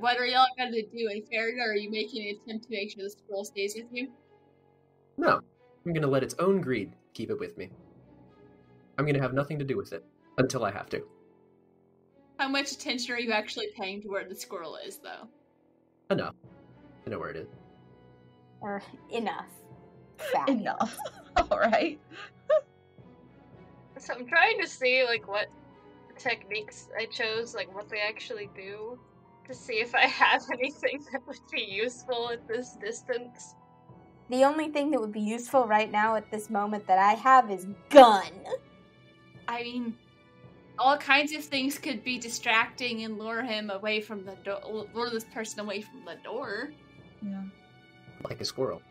What are y'all gonna do? In Faridah, are you making an attempt to make sure the scroll stays with you? No. I'm gonna let its own greed keep it with me. I'm gonna have nothing to do with it. Until I have to. How much attention are you actually paying to where the squirrel is, though? Enough. I know where it is. Or enough. Enough. Alright. So I'm trying to see, like, what techniques I chose, like, what they actually do, to see if I have anything that would be useful at this distance. The only thing that would be useful right now at this moment that I have is gun. I mean, all kinds of things could be distracting and lure him away from the door, lure this person away from the door. Yeah. Like a squirrel.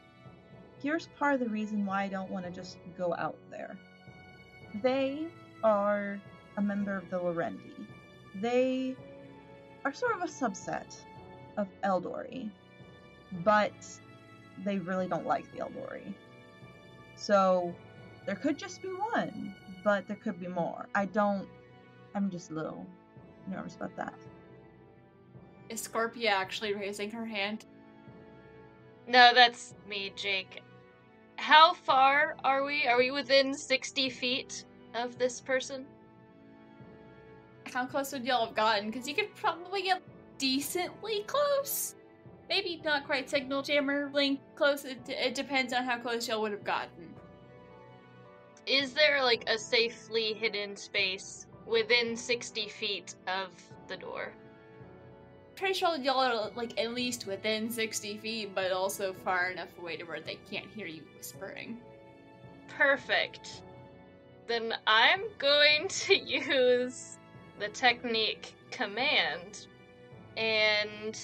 Here's part of the reason why I don't want to just go out there. They are a member of the Lorendi. They are sort of a subset of Eldori, but they really don't like the Eldori. So there could just be one, but there could be more. I'm just a little nervous about that. Is Scorpia actually raising her hand? No, that's me, Jake. How far are we? Are we within 60 feet of this person? How close would y'all have gotten? Because you could probably get decently close. Maybe not quite signal jammer link close. It depends on how close y'all would have gotten. Is there, like, a safely hidden space within 60 feet of the door? Pretty sure y'all are, like, at least within 60 feet, but also far enough away to where they can't hear you whispering. Perfect. Then I'm going to use the technique command, and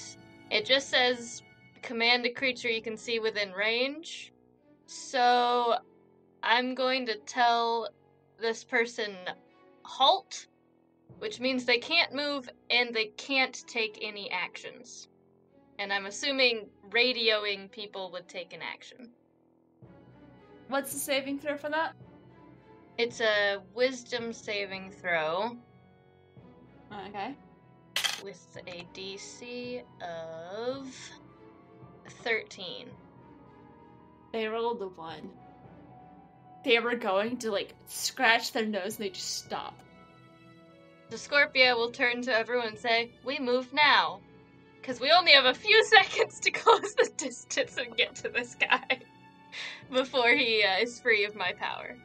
it just says command a creature you can see within range. So I'm going to tell this person halt, which means they can't move and they can't take any actions. And I'm assuming radioing people would take an action. What's the saving throw for that? It's a wisdom saving throw. Okay. With a DC of 13. They rolled a 1. They were going to, like, scratch their nose and they just stop. The Scorpia will turn to everyone and say, "We move now." Because we only have a few seconds to close the distance and get to this guy before he is free of my power.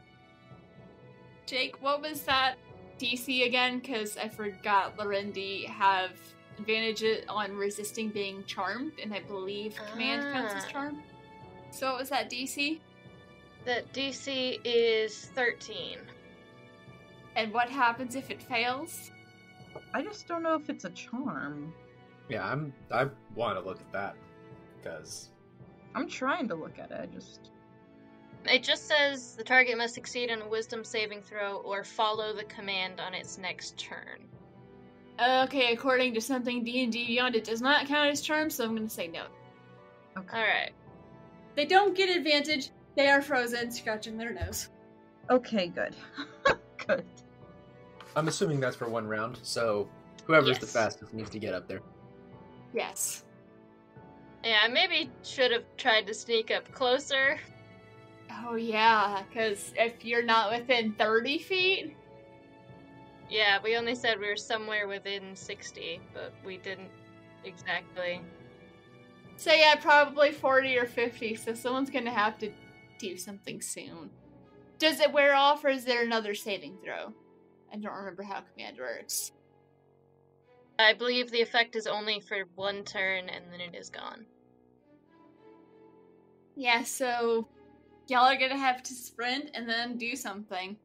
Jake, what was that DC again? Because I forgot Lorendi have advantage on resisting being charmed, and I believe command counts as charm. So what was that DC? That DC is 13. And what happens if it fails? I just don't know if it's a charm. Yeah, I want to look at that, because I'm trying to look at it, It just says the target must succeed on a wisdom saving throw or follow the command on its next turn. Okay, according to something D&D Beyond, it does not count as charm, so I'm going to say no. Okay. Alright. They don't get advantage. They are frozen, scratching their nose. Okay, good. Good. I'm assuming that's for one round, so whoever's the Yes. fastest needs to get up there. Yes. Yeah, I maybe should have tried to sneak up closer. Oh yeah, because if you're not within 30 feet... Yeah, we only said we were somewhere within 60, but we didn't exactly. So yeah, probably 40 or 50, so someone's gonna have to do something soon. Does it wear off, or is there another saving throw? I don't remember how command works. I believe the effect is only for one turn, and then it is gone. Yeah, so y'all are gonna have to sprint and then do something.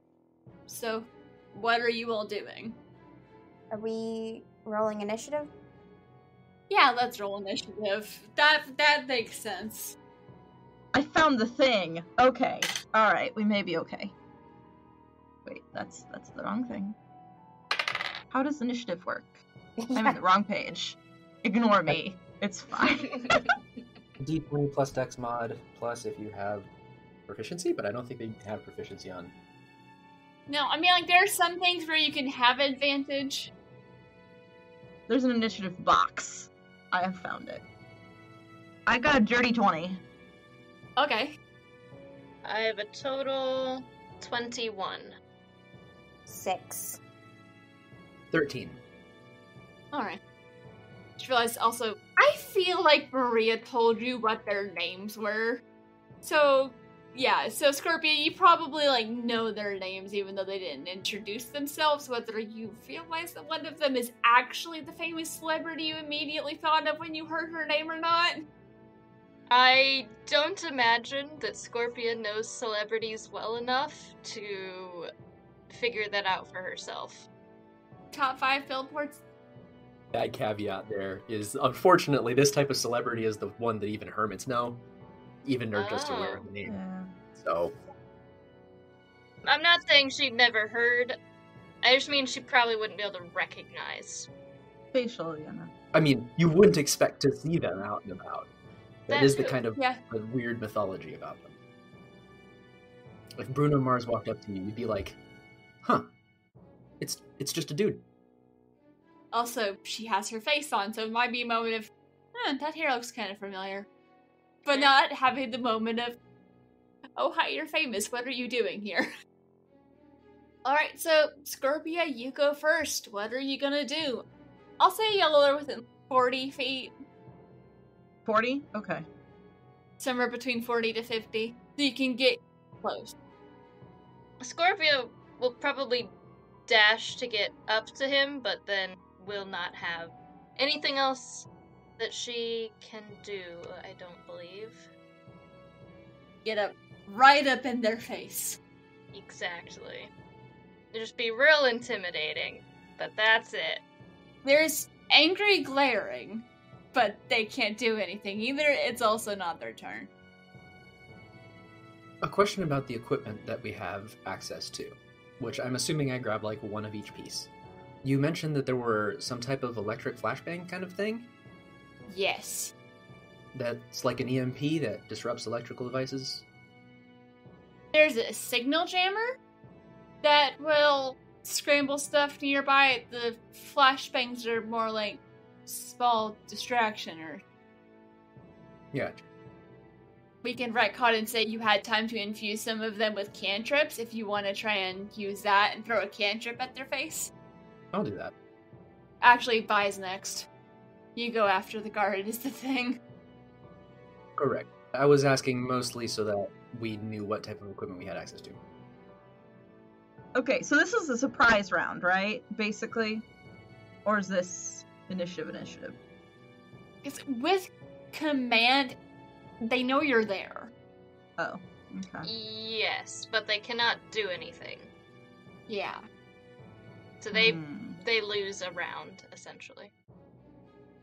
So, what are you all doing? Are we rolling initiative? Yeah, let's roll initiative. That makes sense. I found the thing. Okay. Alright, we may be okay. Wait, that's the wrong thing. How does initiative work? I'm in the wrong page. Ignore me. It's fine. D20 plus Dex mod, plus if you have proficiency, but I don't think they have proficiency on. No, I mean, like, there are some things where you can have advantage. There's an initiative box. I have found it. I got a dirty 20. Okay. I have a total 21. 6. 13. Alright. Just realized also, I feel like Maria told you what their names were. So, yeah, so Scorpia, you probably, like, know their names even though they didn't introduce themselves. Whether you realize that one of them is actually the famous celebrity you immediately thought of when you heard her name or not. I don't imagine that Scorpia knows celebrities well enough to figure that out for herself. Top 5 billboards? That caveat there is, unfortunately, this type of celebrity is the one that even hermits know. Even they're just aware of the name. Yeah. So, I'm not saying she'd never heard. I just mean she probably wouldn't be able to recognize. Facial, you know. I mean, you wouldn't expect to see them out and about. That is the true. kind of the weird mythology about them. If Bruno Mars walked up to you, you'd be like, huh, it's just a dude. Also, she has her face on, so it might be a moment of, that hair looks kind of familiar. But not having the moment of, oh, hi, you're famous, what are you doing here? Alright, so, Scorpia, you go first. What are you gonna do? I'll say you're within 40 feet. 40? Okay. Somewhere between 40 to 50. So you can get close. Scorpia will probably dash to get up to him, but then will not have anything else that she can do, I don't believe. Get up right up in their face. Exactly. It'll just be real intimidating, but that's it. There's angry glaring, but they can't do anything either. It's also not their turn. A question about the equipment that we have access to, which I'm assuming I grab like one of each piece. You mentioned that there were some type of electric flashbang kind of thing? Yes. That's like an EMP that disrupts electrical devices? There's a signal jammer that will scramble stuff nearby. The flashbangs are more like small distraction, or Yeah. we can retcon and say you had time to infuse some of them with cantrips if you want to try and use that and throw a cantrip at their face. I'll do that. Actually, Vi's next. You go after the guard is the thing. Correct. I was asking mostly so that we knew what type of equipment we had access to. Okay, so this is a surprise round, right? Basically? Or is this initiative? Because with command, they know you're there. Oh, okay. Yes, but they cannot do anything. Yeah. So they lose a round, essentially.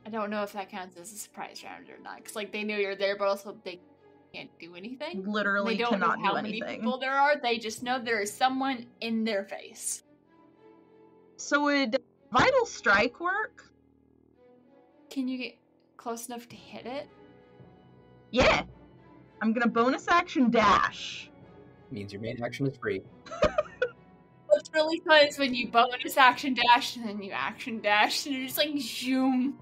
I don't know if that counts as a surprise round or not. Because, like, they know you're there, but also they can't do anything. Literally They don't cannot know how do many anything. people there are. They just know there is someone in their face. So would Vital Strike work? Can you get close enough to hit it? Yeah. I'm gonna bonus action dash. Means your main action is free. What's really fun is when you bonus action dash and then you action dash and you're just like, zoom.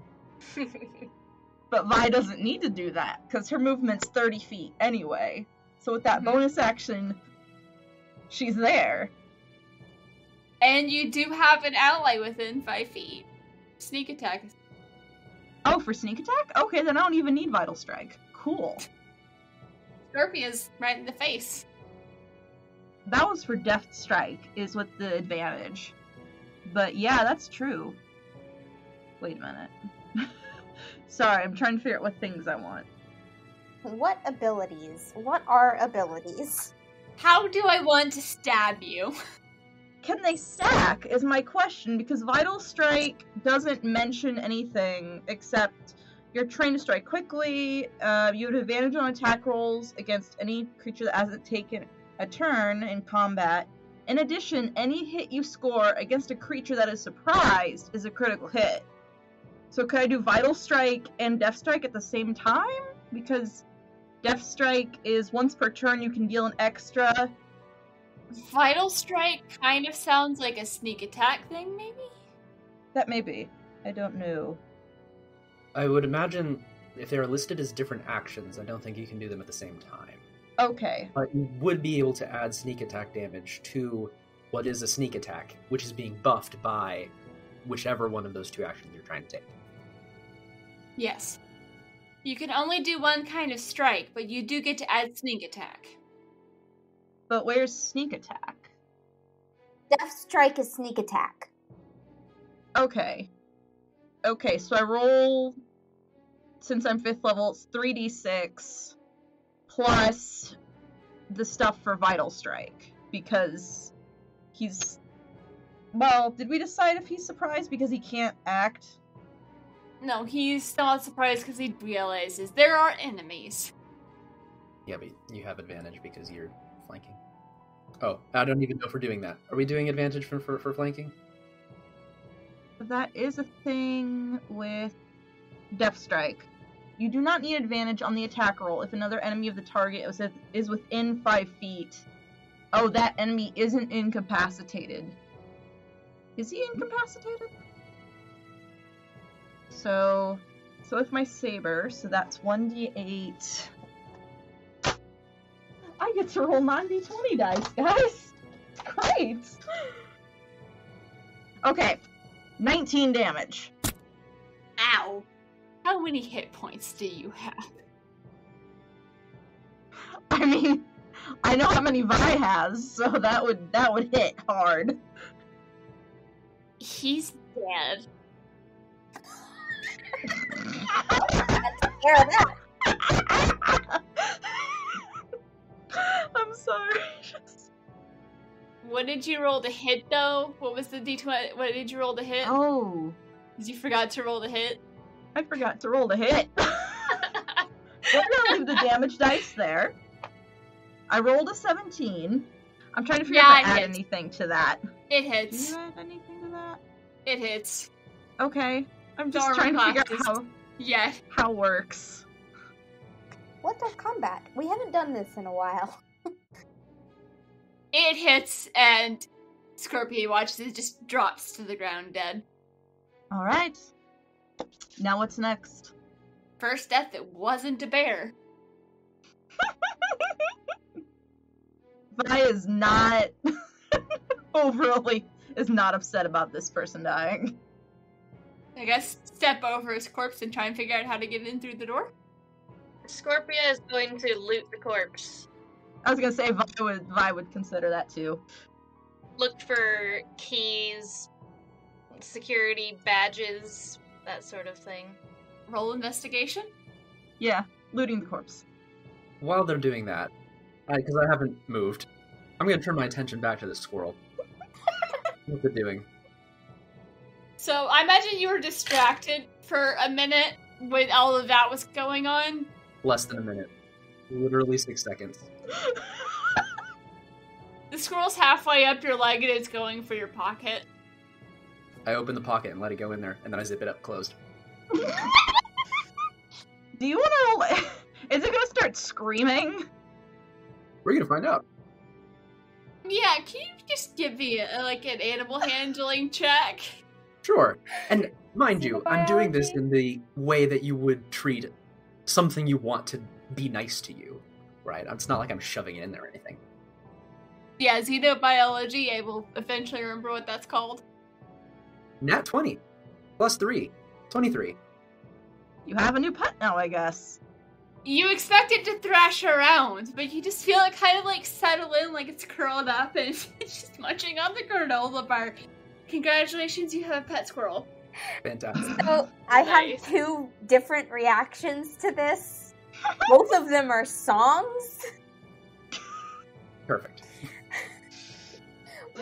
But Vi doesn't need to do that, because her movement's 30 feet anyway. So with that bonus action, she's there. And you do have an ally within 5 feet. Sneak attack. Oh, for sneak attack? Okay, then I don't even need Vital Strike. Cool. Scorpia's right in the face. That was for Death Strike, is with the advantage. But yeah, that's true. Wait a minute. Sorry, I'm trying to figure out what things I want. What abilities? What are abilities? How do I want to stab you? Can they stack, is my question, because Vital Strike doesn't mention anything except you're trained to strike quickly, you have advantage on attack rolls against any creature that hasn't taken a turn in combat. In addition, any hit you score against a creature that is surprised is a critical hit. So could I do Vital Strike and Death Strike at the same time? Because Death Strike is once per turn you can deal an extra. Vital Strike kind of sounds like a sneak attack thing, maybe? That may be. I don't know. I would imagine if they are listed as different actions, I don't think you can do them at the same time. Okay. But you would be able to add sneak attack damage to what is a sneak attack, which is being buffed by whichever one of those two actions you're trying to take. Yes. You can only do one kind of strike, but you do get to add sneak attack. But where's sneak attack? Death strike is sneak attack. Okay. Okay, so I roll, since I'm 5th level, it's 3d6 plus the stuff for Vital Strike, because he's... Well, did we decide if he's surprised because he can't act? No, he's not surprised because he realizes there are enemies. Yeah, but you have advantage because you're flanking. Oh, I don't even know if we're doing that. Are we doing advantage for flanking? That is a thing with Death Strike. You do not need advantage on the attack roll if another enemy of the target is within 5 feet. Oh, that enemy isn't incapacitated. Is he incapacitated? So with my saber, so that's 1d8. I get to roll 9d20 dice, guys! Great! Okay, 19 damage. Ow. How many hit points do you have? I mean, I know how many Vi has, so that would hit hard. He's dead. Care of that. I'm sorry. What did you roll to hit, though? What was the d20? What did you roll to hit? Oh, Because you forgot to roll to hit? I forgot to roll to hit. We're gonna leave the damage dice there. I rolled a 17. I'm trying to figure out if I add anything to that. It Do hits. you add anything to that? It hits. Okay. I'm just Dorm trying to figure classes. out Yeah. how it works. What's our combat? We haven't done this in a while. It hits, and Scorpia watches it just drops to the ground dead. Alright. Now what's next? First death that wasn't a bear. Vi is not is not upset about this person dying. I guess step over his corpse and try and figure out how to get in through the door. Scorpia is going to loot the corpse. I was gonna say Vi would consider that too. Look for keys, security badges, that sort of thing. Roll investigation. Yeah, looting the corpse. While they're doing that, because I haven't moved, I'm going to turn my attention back to the squirrel. What's it doing? So I imagine you were distracted for a minute when all of that was going on. Less than a minute. Literally 6 seconds. The squirrel's halfway up your leg and it's going for your pocket. I open the pocket and let it go in there, and then I zip it up closed. Do you want to roll? Is it gonna start screaming? We're going to find out. Yeah, can you just give me an animal handling check? Sure. And mind you, I'm doing this Biology. in the way that you would treat something you want to be nice to you, right? It's not like I'm shoving it in there or anything. Yeah, xenobiology, I will eventually remember what that's called. Nat 20. Plus 3. 23. You have a new pet now, I guess. You expect it to thrash around, but you just feel it kind of settle in, like it's curled up and it's just munching on the granola bar. Congratulations, you have a pet squirrel. Fantastic. So I Nice. have 2 different reactions to this. Both of them are songs. Perfect.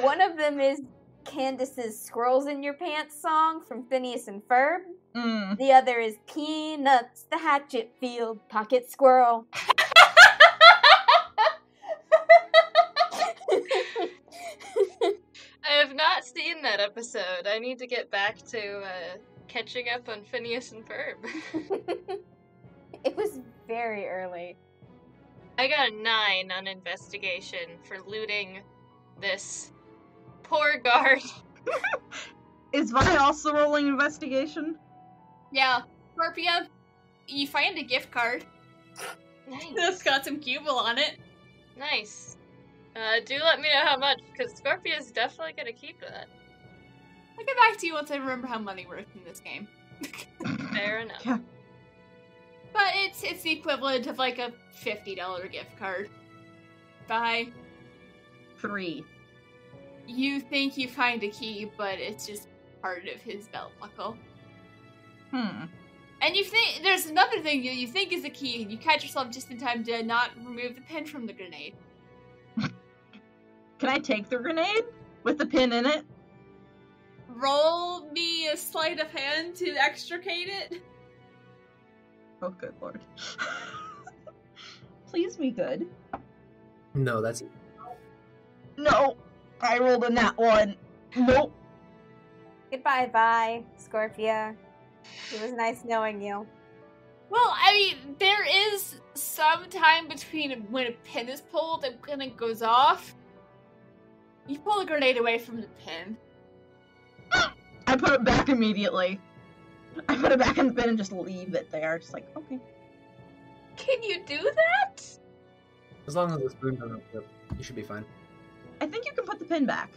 One of them is Candace's Squirrels in Your Pants song from Phineas and Ferb. Mm. The other is Peanuts, the Hatchetfield Pocket Squirrel. I have not seen that episode. I need to get back to catching up on Phineas and Ferb. It was very early. I got a 9 on investigation for looting this poor guard. Is Vi also rolling investigation? Yeah, Scorpia, you find a gift card. Nice. That's got some Cubal on it. Nice. Do let me know how much, because Scorpia's definitely gonna keep that. I'll get back to you once I remember how money works in this game. Fair enough. Yeah. But it's the equivalent of like a $50 gift card. Bye. 3. You think you find a key, but it's just part of his belt buckle. And you think there's another thing you think is a key, and you catch yourself just in time to not remove the pin from the grenade. Can I take the grenade with the pin in it? Roll me a sleight of hand to extricate it. Oh, good lord. Please be good. No, that's No! I rolled a nat 1. Nope. Goodbye, bye, Scorpia. It was nice knowing you. Well, I mean, there is some time between when a pin is pulled and when it goes off. You pull the grenade away from the pin. I put it back immediately. I put it back in the bin and just leave it there. Just like, okay. Can you do that? as long as the spoon doesn't flip, you should be fine. I think you can put the pin back.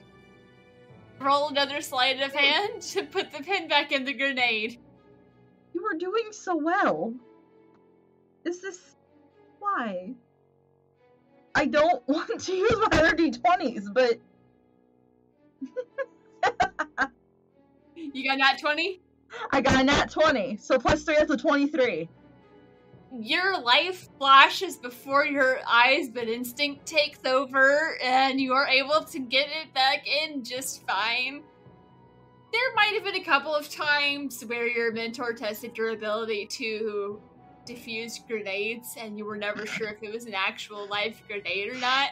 Roll another sleight of hand to put the pin back in the grenade. You were doing so well. Is this... why? I don't want to use my other d20s, but... You got nat 20? I got a nat 20, so plus 3 that's a 23. Your life flashes before your eyes, but instinct takes over, and you are able to get it back in just fine. There might have been a couple of times where your mentor tested your ability to defuse grenades, and you were never sure if it was an actual live grenade or not.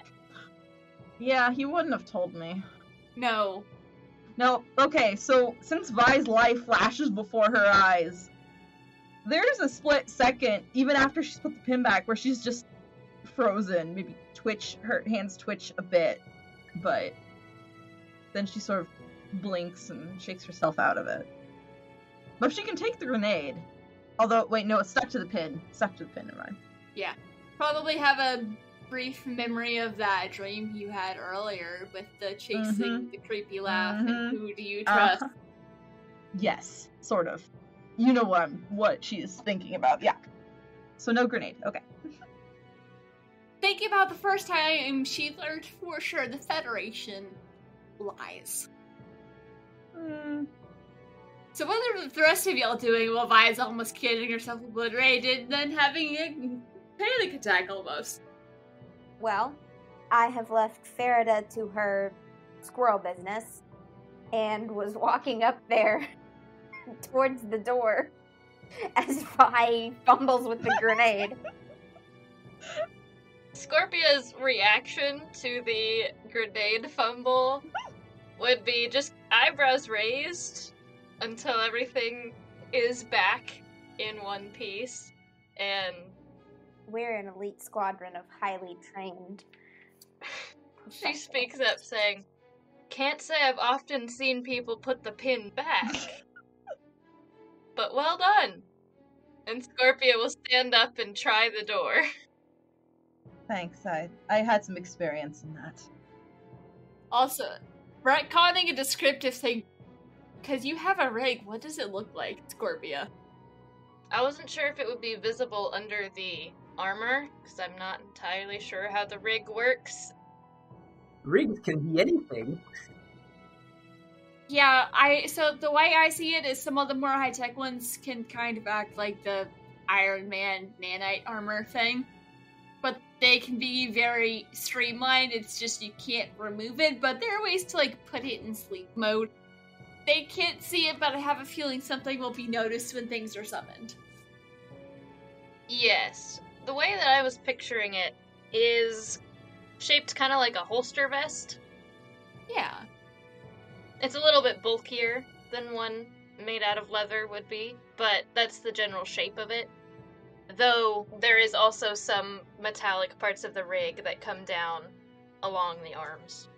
Yeah, he wouldn't have told me. No. No, okay, so since Vi's life flashes before her eyes, there's a split second, even after she's put the pin back, where she's just frozen, maybe her hands twitch a bit, but then she sort of blinks and shakes herself out of it. But she can take the grenade. Although, wait, no, it's stuck to the pin. Never mind. Yeah. Probably have a brief memory of that dream you had earlier with the chasing, the creepy laugh, and who do you trust? Yes, sort of. You know what she's thinking about, yeah. So no grenade, okay. Thinking about the first time she learned for sure the Federation lies. So what are the rest of y'all doing while Vi is almost getting herself obliterated and then having a panic attack almost? Well, I have left Faridah to her squirrel business and was walking up there towards the door as Vi fumbles with the grenade. Scorpia's reaction to the grenade fumble would be just eyebrows raised until everything is back in one piece, and We're an elite squadron of highly trained. she speaks up saying, "Can't say I've often seen people put the pin back, but well done." And Scorpia will stand up and try the door. Thanks, I had some experience in that. Also, retconning a descriptive thing, because you have a rig, what does it look like, Scorpia? I wasn't sure if it would be visible under the armor, because I'm not entirely sure how the rig works. Rigs can be anything. Yeah, so the way I see it is some of the more high-tech ones can kind of act like the Iron Man nanite armor thing. But they can be very streamlined, it's just you can't remove it, but there are ways to, like, put it in sleep mode. They can't see it, but I have a feeling something will be noticed when things are summoned. Yes. The way that I was picturing it is shaped kind of like a holster vest. Yeah. It's a little bit bulkier than one made out of leather would be, but that's the general shape of it. Though there is also some metallic parts of the rig that come down along the arms.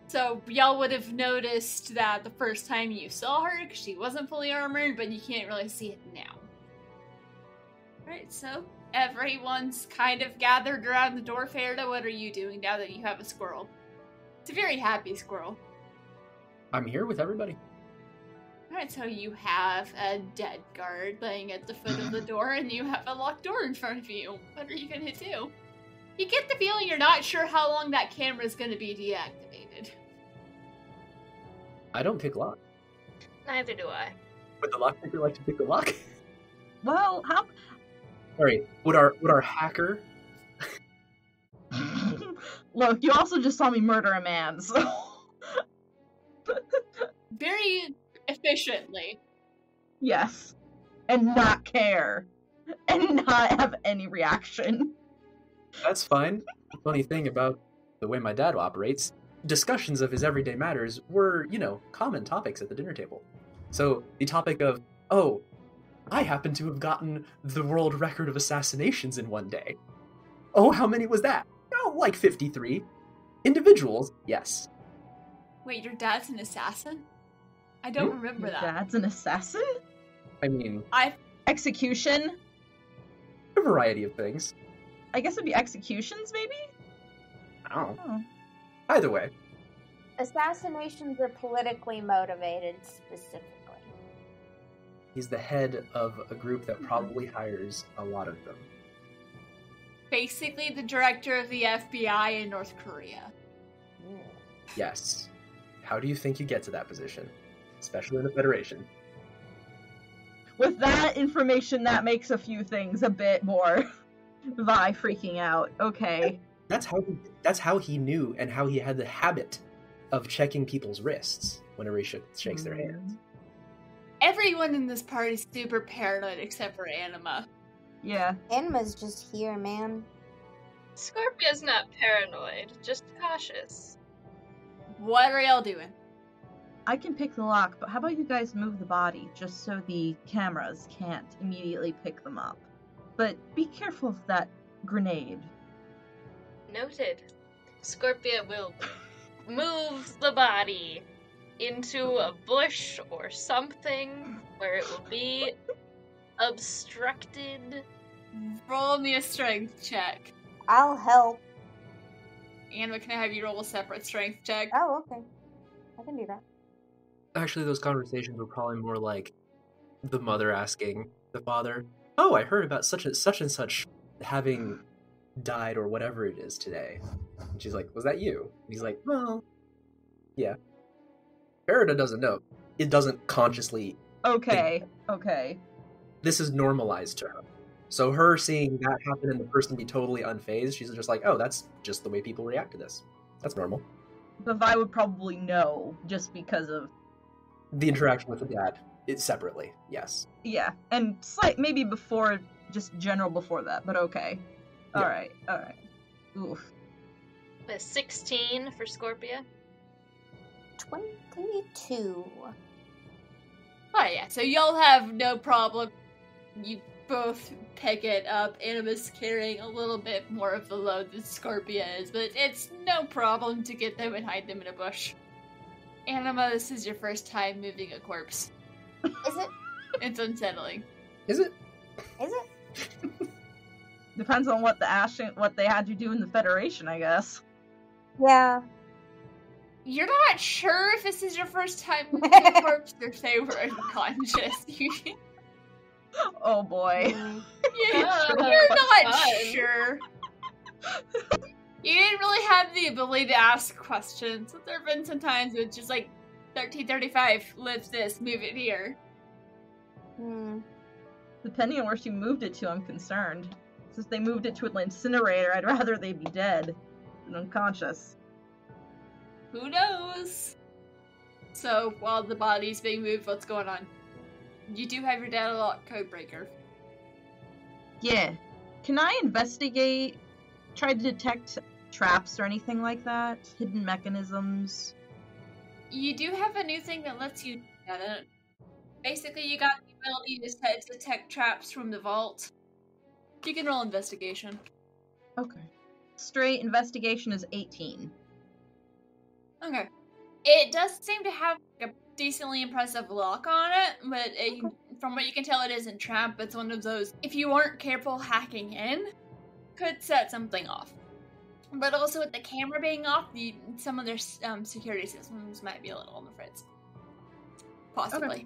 So y'all would have noticed that the first time you saw her, because she wasn't fully armored, but you can't really see it now. Alright, so everyone's kind of gathered around the door. Faridah, what are you doing now that you have a squirrel? It's a very happy squirrel. I'm here with everybody. Alright, so you have a dead guard laying at the foot of the door, and you have a locked door in front of you. What are you gonna do? You get the feeling you're not sure how long that camera's gonna be deactivated. I don't pick lock. Neither do I. Would the lockpicker like to pick the lock? Well, how? Sorry, would our hacker? Look, you also just saw me murder a man, so. Very efficiently. Yes. And not care. And not have any reaction. That's fine. The funny thing about the way my dad operates, discussions of his everyday matters were, common topics at the dinner table. So the topic of, oh, I happen to have gotten the world record of assassinations in one day. Oh, how many was that? Oh, like 53. Individuals, yes. Wait, your dad's an assassin? I don't remember Your that. dad's an assassin? I mean, Execution? a variety of things. I guess it'd be executions, maybe? I don't know. Oh. Either way, Assassinations are politically motivated, specifically. he's the head of a group that probably hires a lot of them. Basically the director of the FBI in North Korea. Yes. How do you think you get to that position? Especially in the Federation. With that information, that makes a few things a bit more Vi freaking out. Okay. That's how he knew and how he had the habit of checking people's wrists whenever he shakes their hands. Everyone in this party is super paranoid except for Anima. Yeah. Enma's just here, man. Scorpia's not paranoid, just cautious. What are y'all doing? I can pick the lock, but how about you guys move the body just so the cameras can't immediately pick them up? But be careful of that grenade. Noted. Scorpia will move the body into a bush or something where it will be obstructed. Roll me a strength check. I'll help. Anima, can I have you roll a separate strength check? Oh, okay. I can do that. Actually, those conversations were probably more like the mother asking the father, "Oh, I heard about such and such having died or whatever it is today." And she's like, "Was that you?" And he's like, "Well, yeah." Faridah doesn't know. It doesn't consciously. Okay. Okay. This is normalized to her. So her seeing that happen and the person be totally unfazed, she's just like, "Oh, that's just the way people react to this. That's normal." But Vi would probably know just because of The interaction with the dad, it's separately, yes. yeah, and maybe before, just general before that, but okay. Yeah. All right. Oof. A 16 for Scorpia. 22. Oh yeah, so y'all have no problem. You both pick it up. Anima's carrying a little bit more of the load than Scorpia is, but it's no problem to get them and hide them in a bush. Anima, this is your first time moving a corpse. Is it? It's unsettling. Is it? Is it? Depends on what they had you do in the Federation, I guess. Yeah. You're not sure if this is your first time moving a corpse or if they were unconscious. Oh boy. You're Oh, not fun. sure. You didn't really have the ability to ask questions. There have been some times it's just like, 1335, lives this, move it here. Depending on where she moved it to, I'm concerned. Since they moved it to an incinerator, I'd rather they be dead than unconscious. Who knows? So, while the body's being moved, what's going on? You do have your data lock code breaker. Yeah. Can I investigate, try to detect traps or anything like that? Hidden mechanisms? You do have a new thing that lets you do that. Basically, you got the ability to detect traps from the vault. You can roll investigation. Okay. Straight investigation is 18. Okay. It does seem to have a decently impressive lock on it, but from what you can tell, it isn't trapped. It's one of those, if you aren't careful hacking in, could set something off. But also with the camera being off, some of their security systems might be a little on the fritz. Possibly. Okay.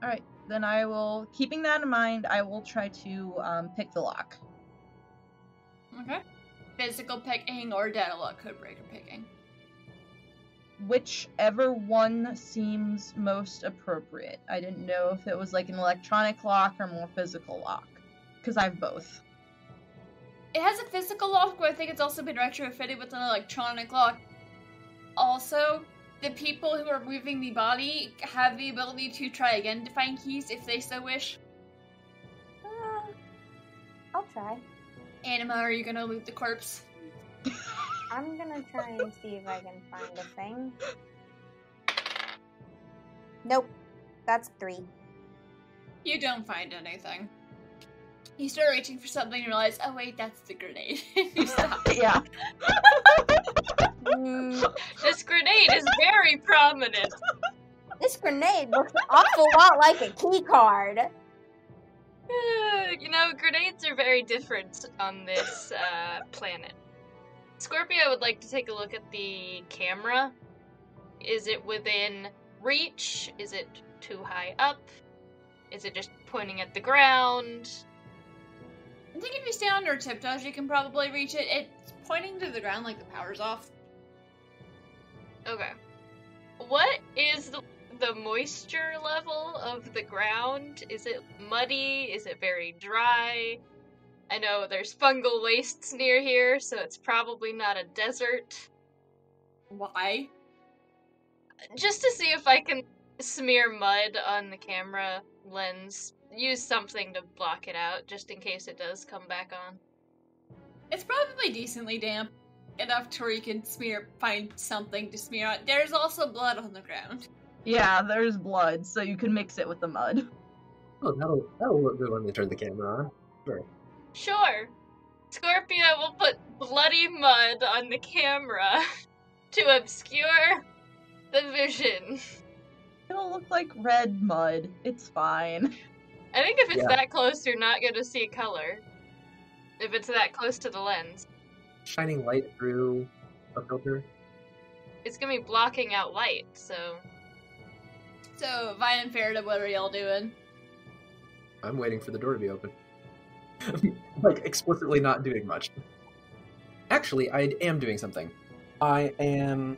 Alright, then I will, keeping that in mind, I will try to pick the lock. Okay. Physical picking or data lock codebreaker picking. Whichever one seems most appropriate. I didn't know if it was like an electronic lock or more physical lock. Because I have both. It has a physical lock, but I think it's also been retrofitted with an electronic lock. Also, the people who are moving the body have the ability to try again to find keys if they so wish. I'll try. Anima, are you gonna loot the corpse? I'm gonna try and see if I can find a thing. Nope. That's 3. You don't find anything. You start reaching for something and realize, oh wait, that's the grenade. You stop. Yeah. This grenade is very prominent. This grenade looks an awful lot like a key card. Grenades are very different on this planet. Scorpia would like to take a look at the camera. Is it within reach? Is it too high up? Is it just pointing at the ground? I think if you stay on your tiptoes, you can probably reach it. It's pointing to the ground like the power's off. Okay. What is the moisture level of the ground? Is it muddy? Is it very dry? I know there's fungal wastes near here, so it's probably not a desert. Why? Just to see if I can smear mud on the camera lens. Use something to block it out, just in case it does come back on. It's probably decently damp. Enough to where you can find something to smear on. There's also blood on the ground. Yeah, there's blood, so you can mix it with the mud. Oh, that'll look good when they turn the camera on. Sure. Sure. Scorpia will put bloody mud on the camera to obscure the vision. It'll look like red mud. It's fine. I think if it's that close, you're not going to see color. If it's that close to the lens. Shining light through a filter. It's going to be blocking out light, so... So, Vi and Faridah, what are y'all doing? I'm waiting for the door to be open. Like, explicitly not doing much. Actually, I am doing something. I am,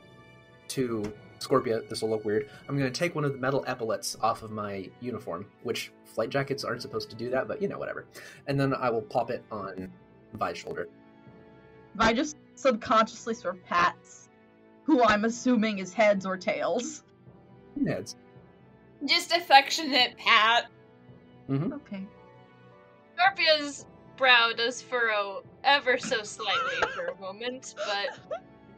to Scorpia, this will look weird, I'm going to take one of the metal epaulets off of my uniform, which flight jackets aren't supposed to do that, but whatever. And then I will pop it on Vi's shoulder. Vi just subconsciously sort of pats who I'm assuming is heads or tails. Heads. Just affectionate pat. Mm-hmm. Okay. Scorpia's brow does furrow ever so slightly for a moment, but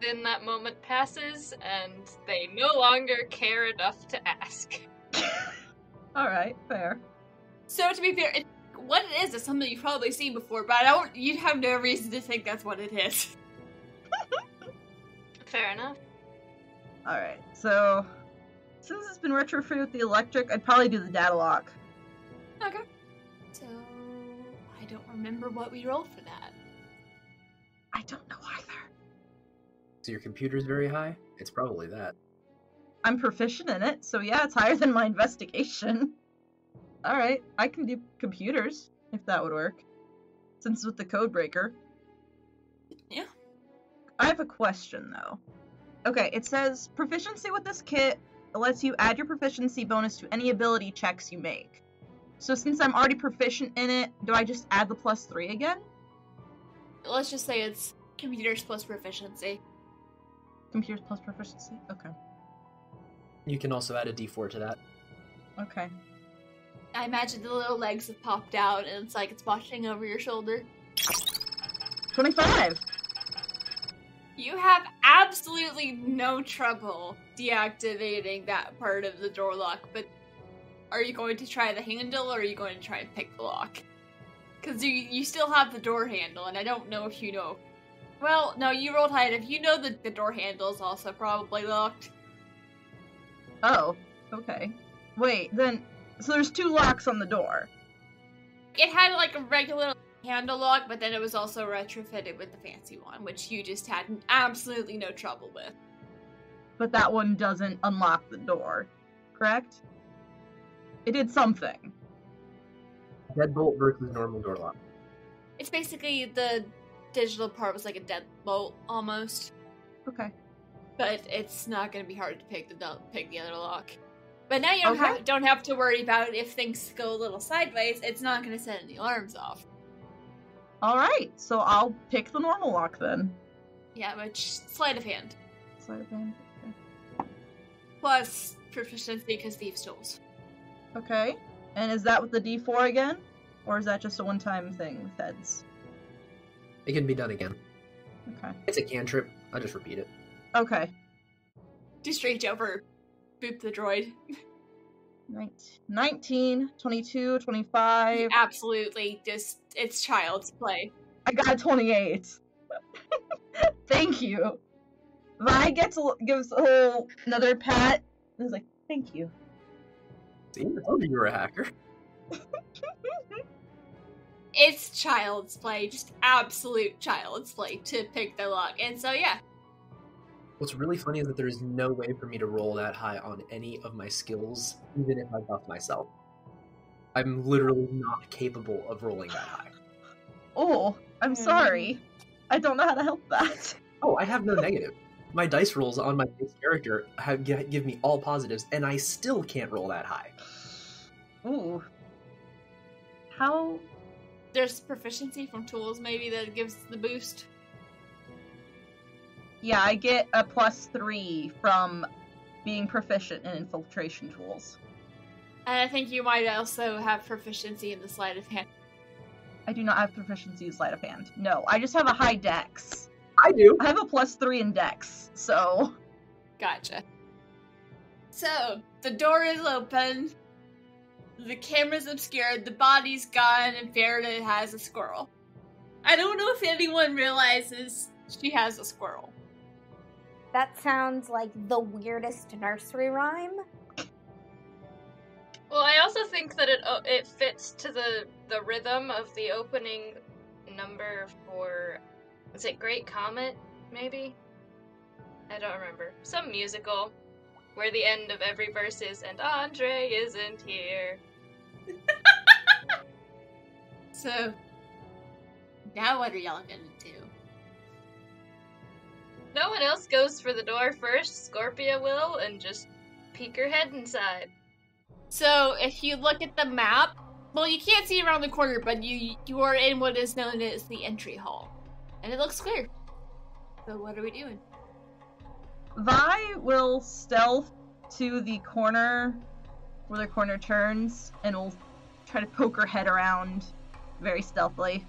then that moment passes, and they no longer care enough to ask. Alright, fair. So, to be fair, what it is something you've probably seen before, but you have no reason to think that's what it is. Fair enough. Alright, so... since it's been retrofitted with the electric, I'd probably do the data lock. Okay. So, I don't remember what we rolled for that. I don't know either. So your computer's very high? It's probably that. I'm proficient in it, so yeah, it's higher than my investigation. Alright, I can do computers, if that would work. Since it's with the code breaker. Yeah. I have a question, though. Okay, it says, proficiency with this kit lets you add your proficiency bonus to any ability checks you make. So since I'm already proficient in it, do I just add the +3 again? Let's just say it's computers plus proficiency. Computers plus proficiency? Okay. You can also add a d4 to that. Okay. I imagine the little legs have popped out and it's like it's watching over your shoulder. 25! You have absolutely no trouble deactivating that part of the door lock, but are you going to try the handle or are you going to try and pick the lock? Because you still have the door handle, and I don't know if you know Well, no, you rolled high enough. You know that the door handle is also probably locked. Oh, okay. Wait, then, so there's 2 locks on the door. It had like a regular handle lock, but then it was also retrofitted with the fancy one, which you just had absolutely no trouble with. But that one doesn't unlock the door, correct? It did something. Deadbolt versus normal door lock. It's basically the digital part was like a deadbolt almost, Okay. but it's not going to be hard to pick the other lock. But now you Okay. don't have to worry about if things go a little sideways. It's not going to set any alarms off. Alright, so I'll pick the normal lock then. Yeah, which sleight of hand Sleight of hand. plus proficiency because thieves' tools. Okay. And is that with the D4 again? Or is that just a one-time thing with heads? It can be done again. Okay. It's a cantrip. I'll just repeat it. Okay. Just reach over, boop the droid. 19, 22, 25. Absolutely, just it's child's play. I got a 28. Thank you. Vi gives another pat. And is like, thank you. See, I told you were a hacker. It's child's play, just absolute child's play to pick the lock. And so, yeah. What's really funny is that there's no way for me to roll that high on any of my skills, even if I buff myself. I'm literally not capable of rolling that high. Oh, I'm sorry. I don't know how to help that. Oh, I have no negative. My dice rolls on my base character give me all positives, and I still can't roll that high. Ooh. How? There's proficiency from tools, maybe, that gives the boost. Yeah, I get a +3 from being proficient in infiltration tools. And I think you might also have proficiency in the sleight of hand. I do not have proficiency in sleight of hand. No, I just have a high dex. I do. I have a +3 in dex, so... Gotcha. So, the door is open, the camera's obscured, the body's gone, and Faridah has a squirrel. I don't know if anyone realizes she has a squirrel. That sounds like the weirdest nursery rhyme. Well, I also think that it fits to the rhythm of the opening number for, is it Great Comet, maybe? I don't remember. Some musical where the end of every verse is, and Andre isn't here. So, now what are y'all gonna do? No one else goes for the door first. Scorpia will, and just peek her head inside. So, if you look at the map, well, you can't see around the corner, but you are in what is known as the entry hall. And it looks clear. So what are we doing? Vi will stealth to the corner where the corner turns, and will try to poke her head around very stealthily.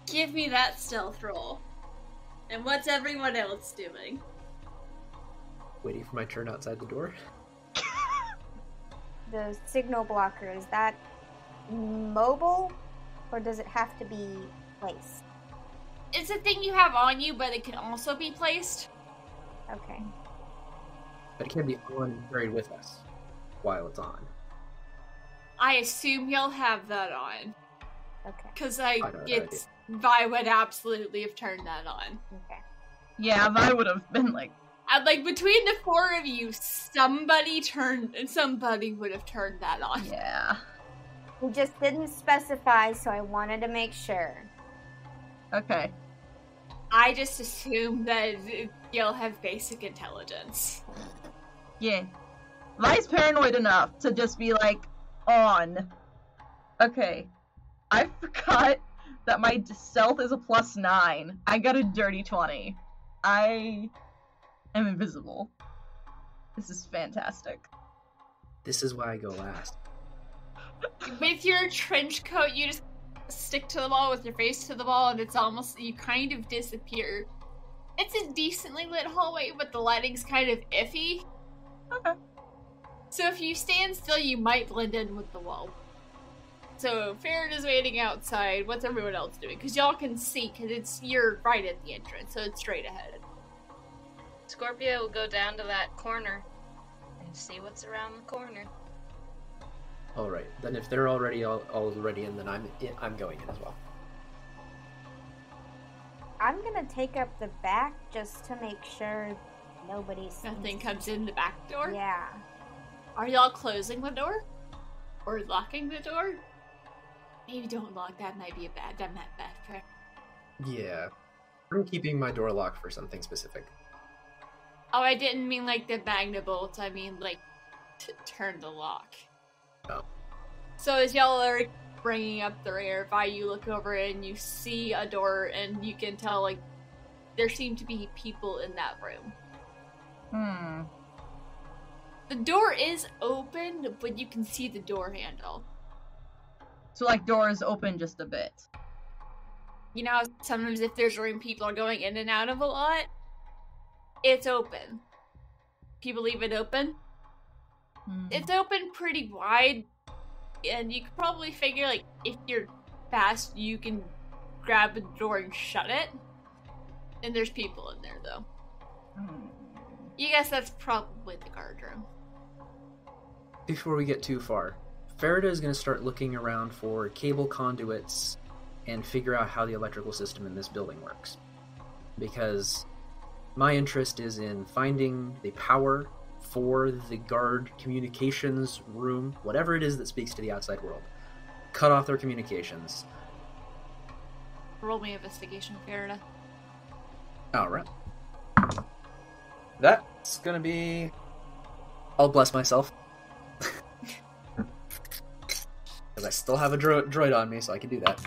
Give me that stealth roll. And what's everyone else doing? Waiting for my turn outside the door. The signal blocker, is that mobile? Or does it have to be placed? It's a thing you have on you, but it can also be placed. Okay. But it can be on and carried with us while it's on. I assume you'll have that on. Okay. Because idea. Vi would absolutely have turned that on. Okay. Yeah, Vi would have been like... And, like, between the four of you, somebody would have turned that on. Yeah. We just didn't specify, so I wanted to make sure. Okay. I just assume that you'll have basic intelligence. Yeah. Vi's paranoid enough to just be like, on. Okay. I forgot that my stealth is a +9. I got a dirty 20. I am invisible. This is fantastic. This is why I go last. With your trench coat, you just stick to the wall with your face to the wall, and it's almost, you kind of disappear. It's a decently lit hallway, but the lighting's kind of iffy. Okay. So if you stand still, you might blend in with the wall. So Farida's waiting outside. What's everyone else doing? Because y'all can see, because you're right at the entrance, so it's straight ahead. Scorpia will go down to that corner and see what's around the corner. All right. Then if they're already already in, then I'm going in as well. I'm gonna take up the back just to make sure nobody's. Nothing comes in the back door? Yeah. Are y'all closing the door? Or locking the door? Maybe don't lock. That might be bad. Yeah. I'm keeping my door locked for something specific. Oh, I didn't mean like the magnet bolts. I mean like to turn the lock. Oh. So as y'all are bringing up the rear, you look over and you see a door, and you can tell like there seem to be people in that room. The door is open, but you can see the door handle. So, like, doors open just a bit. You know how sometimes if there's a room people are going in and out of a lot? It's open. People leave it open. It's open pretty wide, and you could probably figure, like, if you're fast, you can grab the door and shut it. And there's people in there, though. You guess that's probably the guard room. Before we get too far, Faridah is going to start looking around for cable conduits and figure out how the electrical system in this building works. Because my interest is in finding the power for the guard communications room, whatever it is that speaks to the outside world. Cut off their communications. Roll me investigation, Faridah. Alright. That's gonna be... I'll bless myself. Because I still have a droid on me, so I can do that.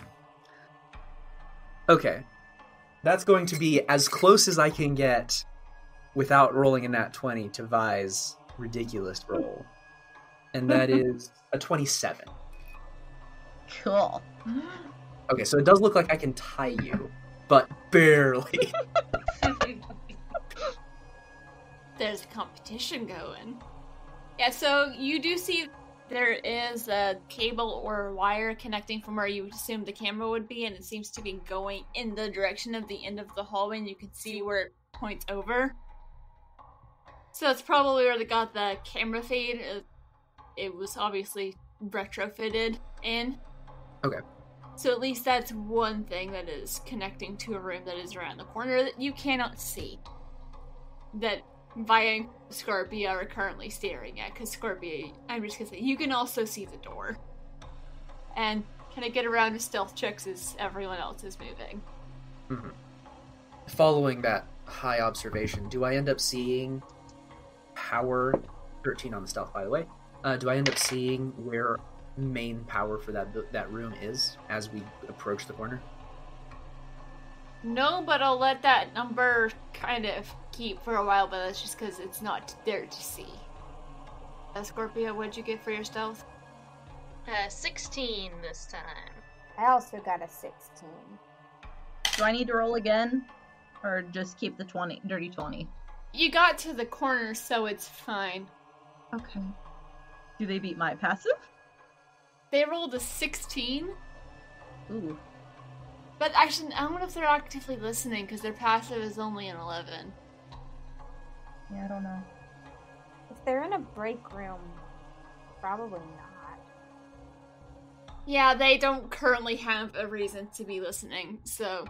Okay. That's going to be as close as I can get without rolling a nat 20 to Vi's ridiculous roll. And that is a 27. Cool. Okay, so it does look like I can tie you, but barely. There's a competition going. Yeah, so you do see there is a cable or wire connecting from where you would assume the camera would be, and it seems to be going in the direction of the end of the hallway, and you can see where it points over. So that's probably where they got the camera feed. It was obviously retrofitted in. Okay. So at least that's one thing that is connecting to a room that is around the corner that you cannot see. That Vi and Scorpia are currently staring at, because Scorpia, I'm just gonna say, you can also see the door. And can I get around to stealth checks as everyone else is moving? Mm-hmm. Following that high observation, do I end up seeing power, 13 on the stealth by the way, do I end up seeing where main power for that room is as we approach the corner? No, but I'll let that number kind of keep for a while, but that's just because it's not there to see. Scorpia, what'd you get for your stealth? 16 this time. I also got a 16. Do I need to roll again? Or just keep the dirty 20? You got to the corner, so it's fine. Okay. Do they beat my passive? They rolled a 16. Ooh. But actually, I don't know if they're actively listening, because their passive is only an 11. Yeah, I don't know. If they're in a break room, probably not. Yeah, they don't currently have a reason to be listening, so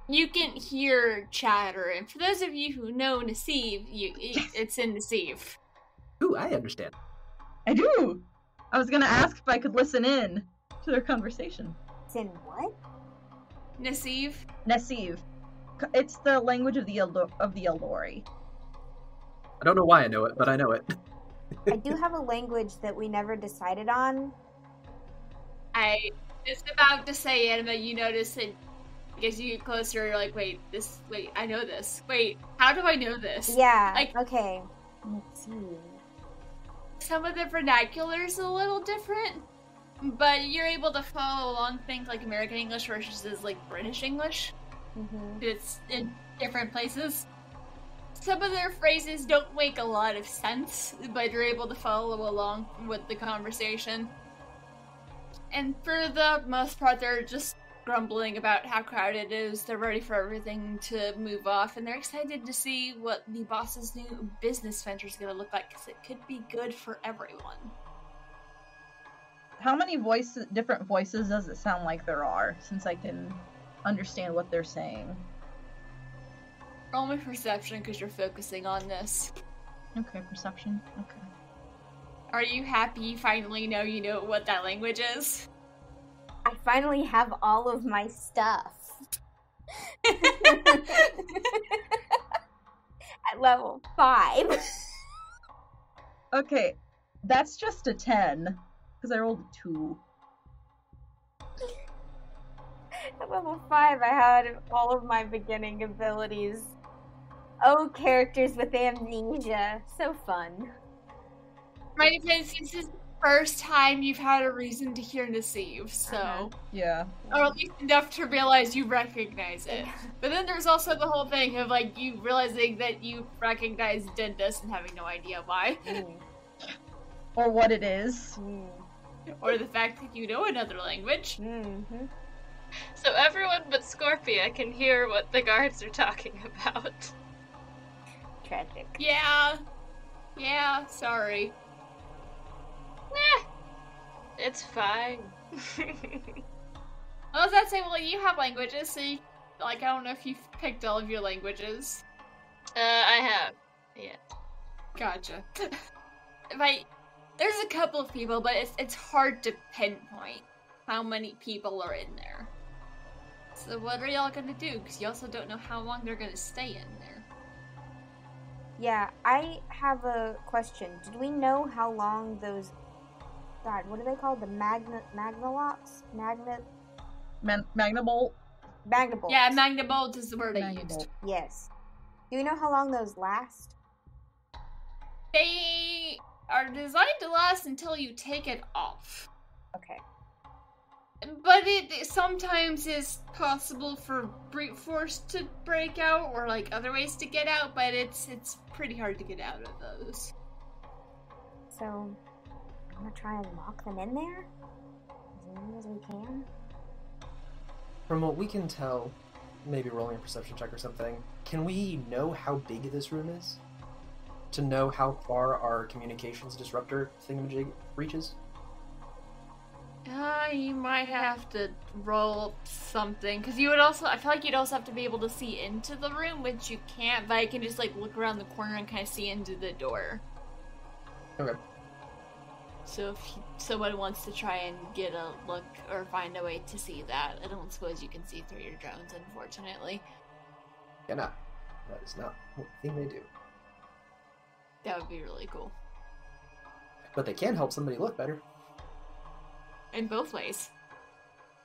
you can hear chatter. And for those of you who know Nasiv, it's in Nasiv. Ooh, I understand. I do! I was gonna ask if I could listen in to their conversation. It's in what? Nasiv? Nasiv. It's the language of the Eldori. I don't know why I know it, but I know it. I do have a language that we never decided on. I was about to say it, but you notice that as you get closer, you're like, wait, I know this. Wait, how do I know this? Yeah, Like, okay. Let's see. some of the vernacular's a little different, but you're able to follow along things like American English versus like British English. Mm-hmm. It's in different places. Some of their phrases don't make a lot of sense, but you're able to follow along with the conversation. And for the most part, they're just grumbling about how crowded it is. They're ready for everything to move off, and they're excited to see what the boss's new business venture is going to look like, because it could be good for everyone. How many different voices does it sound like there are, since I can understand what they're saying? Roll me perception, because you're focusing on this. Okay, perception. Okay. Are you happy you finally know what that language is? I finally have all of my stuff. At level 5. Okay, that's just a 10, because I rolled a 2. At level 5, I had all of my beginning abilities. Oh, characters with amnesia. So fun. Right, because this is the first time you've had a reason to hear deceive, so... Yeah. Or at least enough to realize you recognize it. But then there's also the whole thing of, like, you realizing that you recognize Dindus and having no idea why. Or what it is. Or the fact that you know another language. Mm-hmm. So everyone but Scorpia can hear what the guards are talking about. Tragic. Yeah, sorry. It's fine. Well, does that say, well, you have languages, so you, like, I don't know if you've picked all of your languages. I have. Yeah. Gotcha. There's a couple of people, but it's hard to pinpoint how many people are in there. So what are y'all gonna do? Because you also don't know how long they're gonna stay in there. Yeah, I have a question. Did we know how long those... God, what are they called? The Magnalots? Magnabolt? Magnabolts. Yeah, Magnabolt is the word I used. Magnabolt. Yes. Do we know how long those last? They are designed to last until you take it off. Okay. But it sometimes is possible for brute force to break out, or like other ways to get out, but it's pretty hard to get out of those. So, I'm gonna try and lock them in there as long as we can. From what we can tell, maybe rolling a perception check or something, can we know how big this room is? To know how far our communications disruptor thingamajig reaches? You might have to roll something, because you would also, I feel like you'd also have to be able to see into the room, which you can't, but you can just, like, look around the corner and kind of see into the door. Okay. So if someone wants to try and get a look, or find a way to see that, I don't suppose you can see through your drones, unfortunately. Yeah, no. That is not a thing they do. That would be really cool. But they can help somebody look better. In both ways.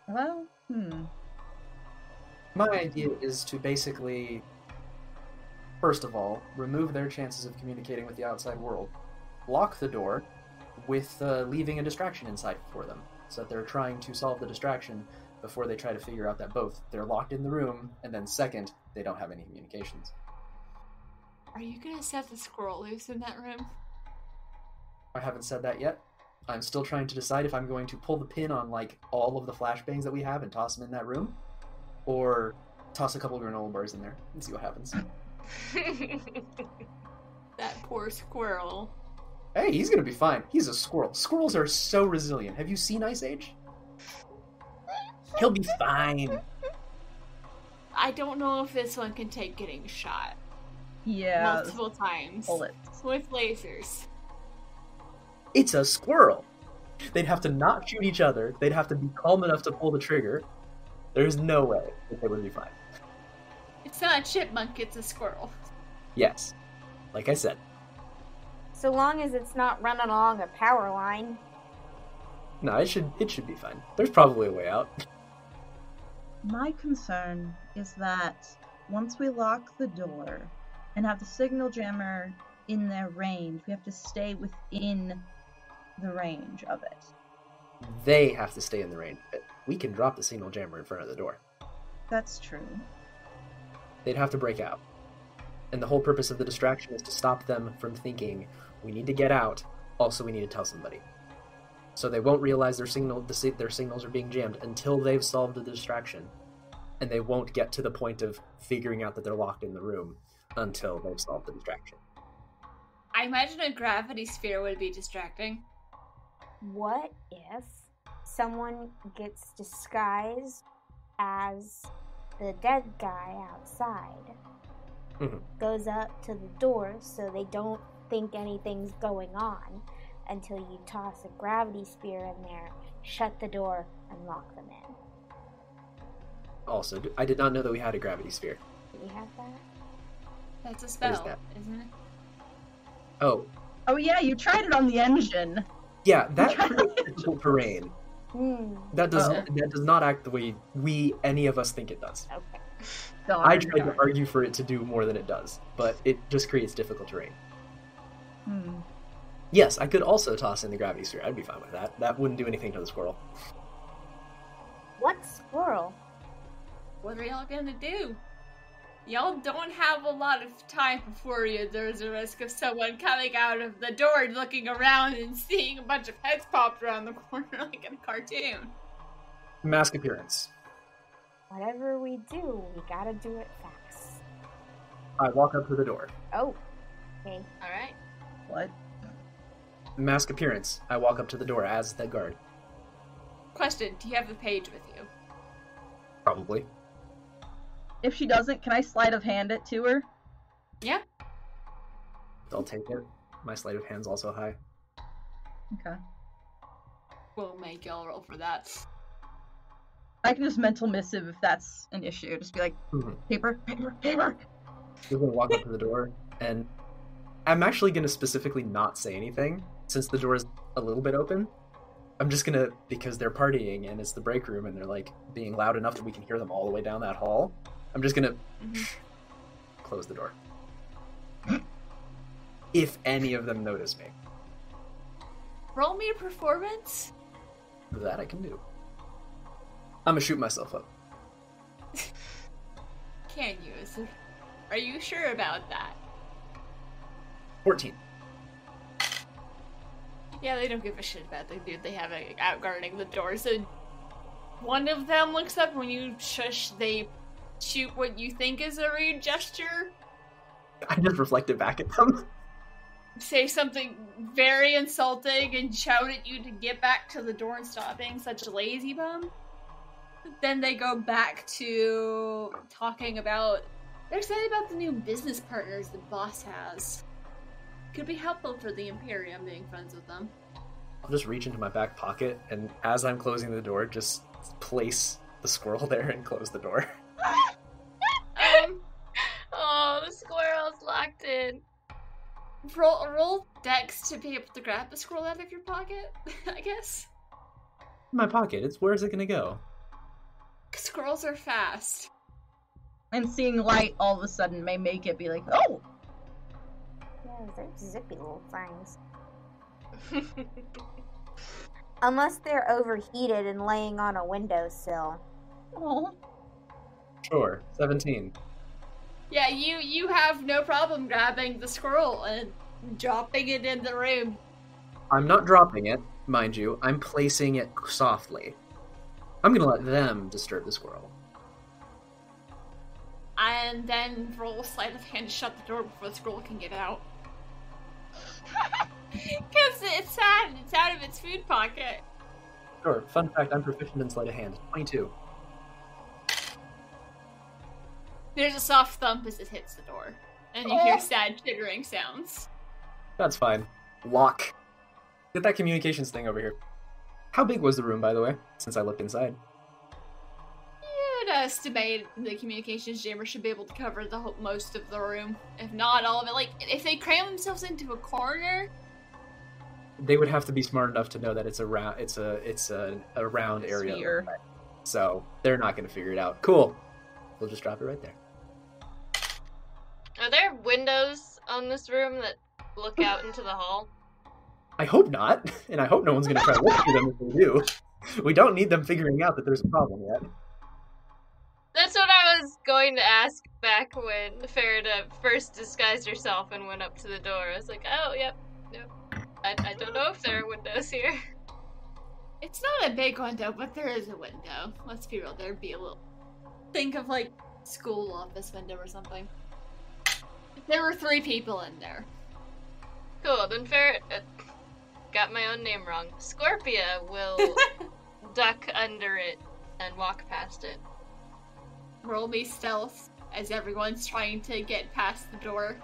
Well, My idea is to basically, first of all, remove their chances of communicating with the outside world. Lock the door with leaving a distraction inside for them, so that they're trying to solve the distraction before they try to figure out that both they're locked in the room, and then second, they don't have any communications. Are you gonna set the squirrel loose in that room? I haven't said that yet. I'm still trying to decide if I'm going to pull the pin on, like, all of the flashbangs that we have and toss them in that room, or toss a couple of granola bars in there and see what happens. That poor squirrel. Hey, he's gonna be fine. He's a squirrel. Squirrels are so resilient. Have you seen Ice Age? He'll be fine. I don't know if this one can take getting shot yeah. multiple times Bullets. with lasers. It's a squirrel. They'd have to not shoot each other. They'd have to be calm enough to pull the trigger. There's no way that they would be fine. It's not a chipmunk, it's a squirrel. Yes. Like I said. So long as it's not running along a power line. No, it should be fine. There's probably a way out. My concern is that once we lock the door and have the signal jammer in their range, we have to stay within the range of it. They have to stay in the range of it. We can drop the signal jammer in front of the door. That's true. They'd have to break out. And the whole purpose of the distraction is to stop them from thinking, we need to get out, also we need to tell somebody. So they won't realize their signals are being jammed until they've solved the distraction. And they won't get to the point of figuring out that they're locked in the room until they've solved the distraction. I imagine a gravity sphere would be distracting. What if someone gets disguised as the dead guy outside, goes up to the door so they don't think anything's going on until you toss a gravity sphere in there, shut the door, and lock them in? Also, I did not know that we had a gravity sphere. Do we have that? That's a spell, What is that? isn't it? Oh. Oh yeah, you tried it on the engine. Yeah, that creates difficult terrain. That does not act the way any of us think it does. Okay. I tried to argue for it to do more than it does, but it just creates difficult terrain. Yes, I could also toss in the gravity sphere. I'd be fine with that. That wouldn't do anything to the squirrel. What squirrel? What are y'all gonna do? Y'all don't have a lot of time before you. There's a risk of someone coming out of the door, looking around, and seeing a bunch of heads popped around the corner like in a cartoon. Mask appearance. Whatever we do, we gotta do it fast. I walk up to the door. Oh, okay. Alright. What? Mask appearance. I walk up to the door as the guard. Question, do you have the page with you? Probably. If she doesn't, can I sleight of hand it to her? Yeah. I'll take it. My sleight of hand's also high. Okay. We'll make y'all roll for that. I can just mental missive if that's an issue. Just be like, paper, paper, paper. We're gonna walk up to the door, and I'm actually gonna specifically not say anything, since the door is a little bit open. I'm just gonna, because they're partying, and it's the break room, and they're, like, being loud enough that we can hear them all the way down that hall. I'm just gonna close the door. If any of them notice me. Roll me a performance. That I can do. I'm gonna shoot myself up. Can you? Are you sure about that? 14. Yeah, they don't give a shit about the dude they have out guarding the door. So one of them looks up when you shush, they shoot what you think is a rude gesture. I just reflected back at them. Say something very insulting and shout at you to get back to the door and stop being such a lazy bum. Then they go back to talking about... They're excited about the new business partners the boss has. Could be helpful for the Imperium being friends with them. I'll just reach into my back pocket, and as I'm closing the door, just place the squirrel there and close the door. Oh, the squirrel's locked in. Roll dex to be able to grab the squirrel out of your pocket, I guess. My pocket. Where's it gonna go? Squirrels are fast. And seeing light all of a sudden may make it be like, oh! Yeah, they're zippy little things. Unless they're overheated and laying on a windowsill. Oh. Sure. 17. Yeah, you have no problem grabbing the squirrel and dropping it in the room. I'm not dropping it, mind you. I'm placing it softly. I'm gonna let them disturb the squirrel. And then roll sleight of hand to shut the door before the squirrel can get out. Because it's sad. It's out of its food pocket. Sure. Fun fact, I'm proficient in sleight of hand. 22. There's a soft thump as it hits the door. And you hear sad chittering sounds. That's fine. Lock. Get that communications thing over here. How big was the room, by the way, since I looked inside? You'd estimate the communications jammer should be able to cover most of the room. If not all of it. Like, if they cram themselves into a corner... They would have to be smart enough to know that it's a round, it's a round area. Sphere. So they're not going to figure it out. Cool. We'll just drop it right there. Are there windows on this room that look out into the hall? I hope not, and I hope no one's going to try to look through them if they do. We don't need them figuring out that there's a problem yet. That's what I was going to ask back when Faridah first disguised herself and went up to the door. I was like, oh, yep. I don't know if there are windows here. It's not a big window, but there is a window. Let's be real, there'd be a little... Think of, like, school office window or something. There were 3 people in there. Cool, then got my own name wrong. Scorpia will duck under it and walk past it. Roll me stealth as everyone's trying to get past the door.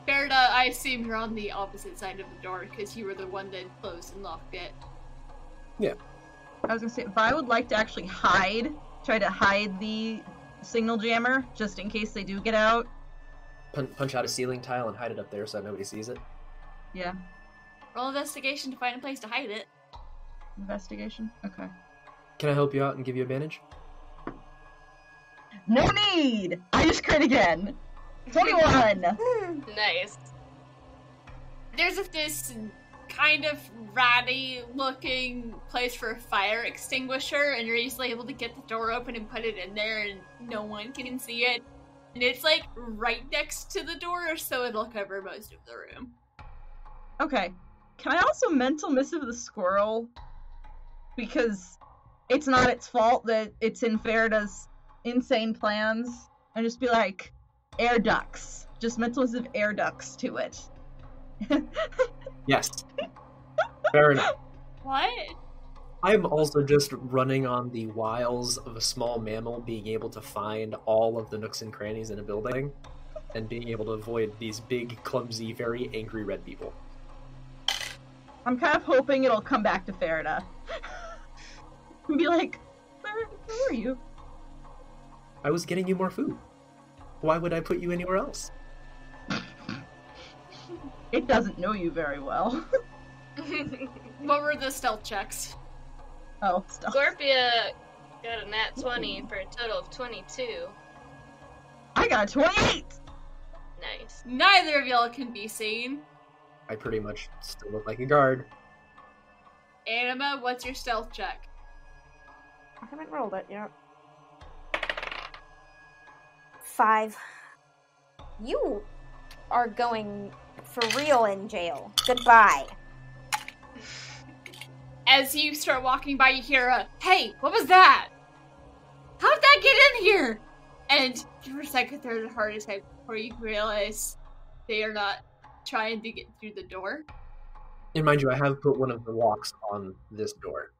Faridah, I assume you're on the opposite side of the door because you were the one that closed and locked it. Yeah. I was gonna say, Vi would like to actually try to hide the signal jammer, just in case they do get out. Punch out a ceiling tile and hide it up there so nobody sees it. Yeah. Roll investigation to find a place to hide it. Investigation? Okay. Can I help you out and give you advantage? No need! I just crit again! 21! Nice. There's this kind of ratty looking place for a fire extinguisher, and you're easily able to get the door open and put it in there and no one can see it. And it's like right next to the door, so it'll cover most of the room. Okay. Can I also mental missive the squirrel? Because it's not its fault that it's in Faridah's insane plans. And just be like, air ducts. Just mental missive air ducts to it. Yes. Fair enough. What? I'm also just running on the wiles of a small mammal being able to find all of the nooks and crannies in a building and being able to avoid these big, clumsy, very angry red people. I'm kind of hoping it'll come back to Faridah. And be like, where were you? I was getting you more food. Why would I put you anywhere else? It doesn't know you very well. What were the stealth checks? Oh, stealth. Scorpia got a nat 20 for a total of 22. I got a 28! Nice. Neither of y'all can be seen. I pretty much still look like a guard. Anima, what's your stealth check? I haven't rolled it yet. 5. You are going for real in jail. Goodbye. As you start walking by, you hear a, "Hey, what was that? How did that get in here?" And for a second, there's a heart attack before you realize they are not trying to get through the door. And mind you, I have put one of the locks on this door.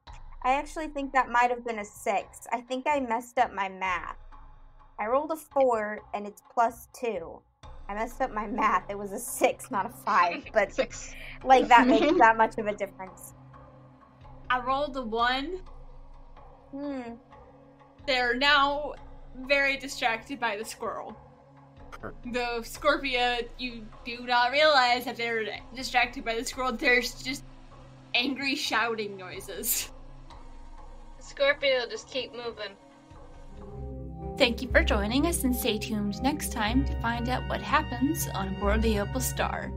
I actually think that might have been a 6. I think I messed up my math. I rolled a 4, and it's +2. I messed up my math. It was a 6, not a 5. But 6. Like, that makes that much of a difference. I rolled a 1. They're now very distracted by the squirrel. Though Scorpia, you do not realize that they're distracted by the squirrel. There's just angry shouting noises. Scorpia will just keep moving. Thank you for joining us, and stay tuned next time to find out what happens on board the Opal Star.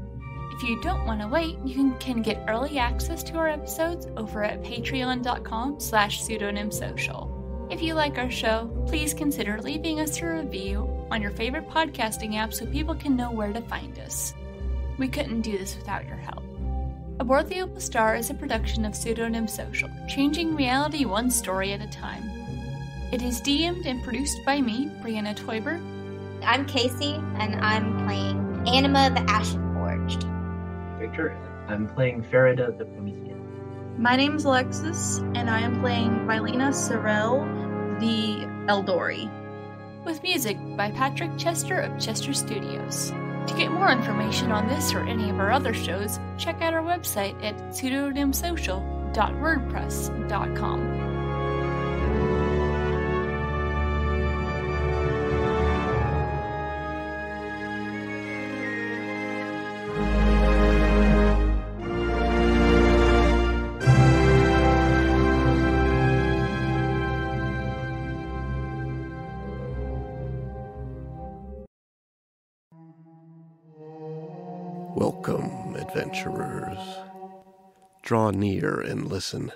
If you don't want to wait, you can get early access to our episodes over at patreon.com/pseudonymsocial. If you like our show, please consider leaving us a review on your favorite podcasting app so people can know where to find us. We couldn't do this without your help. Aboard the Opal Star is a production of Pseudonym Social, changing reality one story at a time. It is DM'd and produced by me, Brianna Toiber. I'm Casey, and I'm playing Anima the Ashen-Forged. Victor, I'm playing Faridah the Promethean. My name's Alexis, and I am playing Vilena Sorrell, the Eldori. With music by Patrick Chester of Chester Studios. To get more information on this or any of our other shows, check out our website at pseudonymsocial.wordpress.com. Welcome, adventurers. Draw near and listen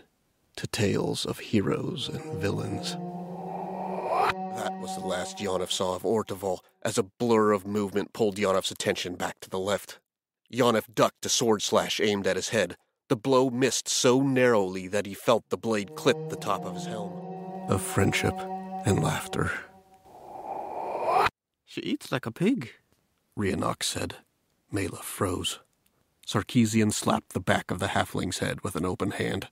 to tales of heroes and villains. That was the last Yonif saw of Orteval, as a blur of movement pulled Yonif's attention back to the left. Yonif ducked a sword slash aimed at his head, The blow missed so narrowly that he felt the blade clip the top of his helm. Of friendship and laughter. She eats like a pig, Rhiannox said. Mela froze. Sarkeesian slapped the back of the halfling's head with an open hand.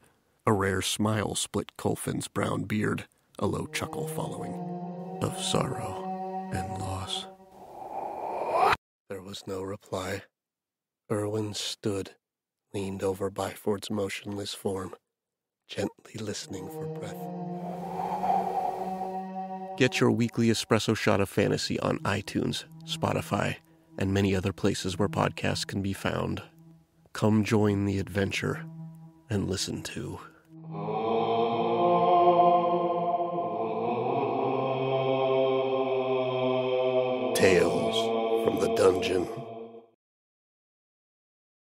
A rare smile split Colfin's brown beard, a low chuckle following. Of sorrow and loss. There was no reply. Erwin stood, leaned over Byford's motionless form, gently listening for breath. Get your weekly espresso shot of fantasy on iTunes, Spotify, and many other places where podcasts can be found. Come join the adventure and listen to Tales from the Dungeon.